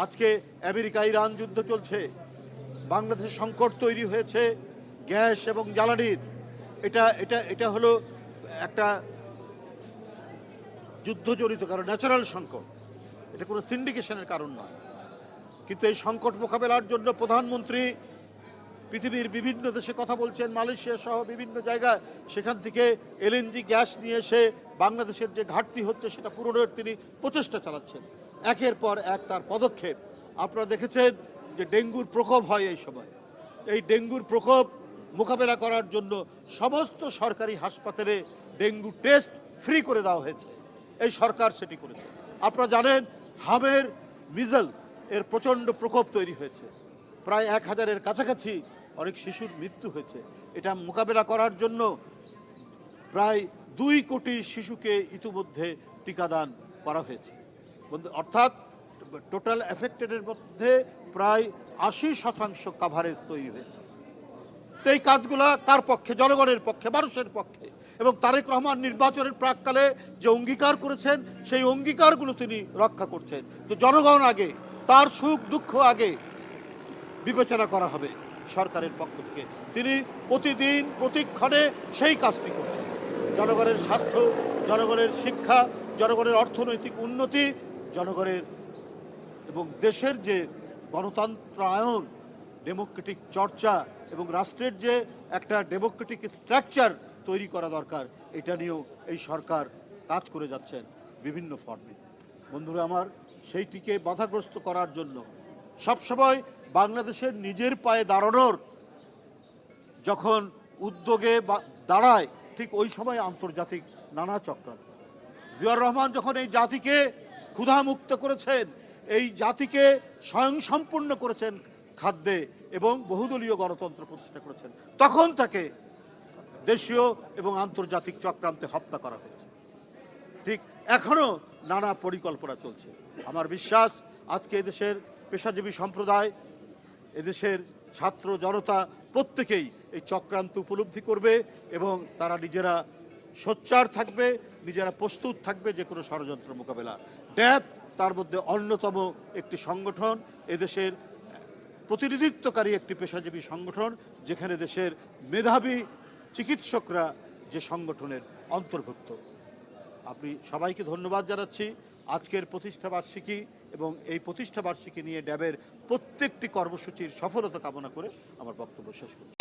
আজকে America Iran যুদ্ধ চলছে, বাংলাদেশে সংকট তৈরি হয়েছে গ্যাস এবং জ্বালানির। এটা এটা এটা হলো একটা যুদ্ধজনিত কারণ, ন্যাচারাল সংকট, এটা কোনো সিন্ডিকেশনের কারণ নয়। কিন্তু এই সংকট মোকাবেলার জন্য প্রধানমন্ত্রী পৃথিবীর বিভিন্ন দেশে কথা বলছেন, মালয়েশিয়া সহ বিভিন্ন জায়গায়, সেখান থেকে এলএনজি গ্যাস নিয়ে এসে বাংলাদেশের যে ঘাটতি হচ্ছে সেটা পূরণের তিনি প্রচেষ্টা চালাচ্ছেন। একের পর এক তার পদক্ষেপ। আপনারা দেখেছেন যে ডেঙ্গুর প্রকোপ হয় এই সময়। এই ডেঙ্গুর প্রকোপ মোকাবেলা করার জন্য সমস্ত সরকারি হাসপাতালে ডেঙ্গু টেস্ট ফ্রি করে দেওয়া হয়েছে, এই সরকার সেটি করেছে। আপনারা জানেন হামের মিজলস এর প্রচণ্ড প্রকোপ তৈরি হয়েছে, প্রায় 1000-এর কাছাকাছি অনেক শিশুর মৃত্যু হয়েছে। এটা মোকাবেলা করার জন্য প্রায় 2 কোটি শিশুকে ইতিমধ্যে টিকাদান করা হয়েছে। অর্থাৎ টোটাল এফেক্টেডের মধ্যে প্রায় 80% কাভারেজ তৈরি হয়েছে। তো এই কাজগুলা কার পক্ষে? জনগণের পক্ষে, মানুষের পক্ষে। এবং তারেক রহমান নির্বাচনের প্রাককালে যে অঙ্গীকার করেছেন সেই অঙ্গীকারগুলো তিনি রক্ষা করছেন। তো জনগণ আগে, তার সুখ দুঃখ আগে বিবেচনা করা হবে সরকারের পক্ষ থেকে। তিনি প্রতিদিন প্রতিক্ষণে সেই কাজটি করছেন। জনগণের স্বাস্থ্য, জনগণের শিক্ষা, জনগণের অর্থনৈতিক উন্নতি, জনগণের এবং দেশের যে গণতন্ত্রায়ন, ডেমোক্রেটিক চর্চা এবং রাষ্ট্রের যে একটা ডেমোক্রেটিক স্ট্রাকচার তৈরি করা দরকার, এটা নিয়েও এই সরকার কাজ করে যাচ্ছেন বিভিন্ন ফর্মে। বন্ধুরা আমার, সেইটিকে বাধাগ্রস্ত করার জন্য সবসময় বাংলাদেশের নিজের পায়ে দাঁড়ানোর যখন উদ্যোগে দাঁড়ায়, ঠিক ওই সময় আন্তর্জাতিক নানা চক্রান্ত। জিয়াউর রহমান যখন এই জাতিকে ক্ষুধামুক্ত করেছেন, এই জাতিকে স্বয়ংসম্পূর্ণ করেছেন খাদ্যে এবং বহুদলীয় গণতন্ত্র প্রতিষ্ঠা করেছেন, তখন তাকে দেশীয় এবং আন্তর্জাতিক চক্রান্তে হত্যা করা হয়েছে। ঠিক এখনও নানা পরিকল্পনা চলছে। আমার বিশ্বাস আজকে এদেশের পেশাজীবী সম্প্রদায়, এদেশের ছাত্র জনতা প্রত্যেকেই এই চক্রান্ত উপলব্ধি করবে এবং তারা নিজেরা সোচ্চার থাকবে, নিজেরা প্রস্তুত থাকবে যে কোনো ষড়যন্ত্র মোকাবেলা। ড্যাব তার মধ্যে অন্যতম একটি সংগঠন, এদেশের প্রতিনিধিত্বকারী একটি পেশাজীবী সংগঠন, যেখানে দেশের মেধাবী চিকিৎসকরা যে সংগঠনের অন্তর্ভুক্ত। আপনি সবাইকে ধন্যবাদ জানাচ্ছি আজকের প্রতিষ্ঠাবার্ষিকী এবং এই প্রতিষ্ঠাবার্ষিকী নিয়ে ড্যাবের প্রত্যেকটি কর্মসূচির সফলতা কামনা করে আমার বক্তব্য শেষ করছি।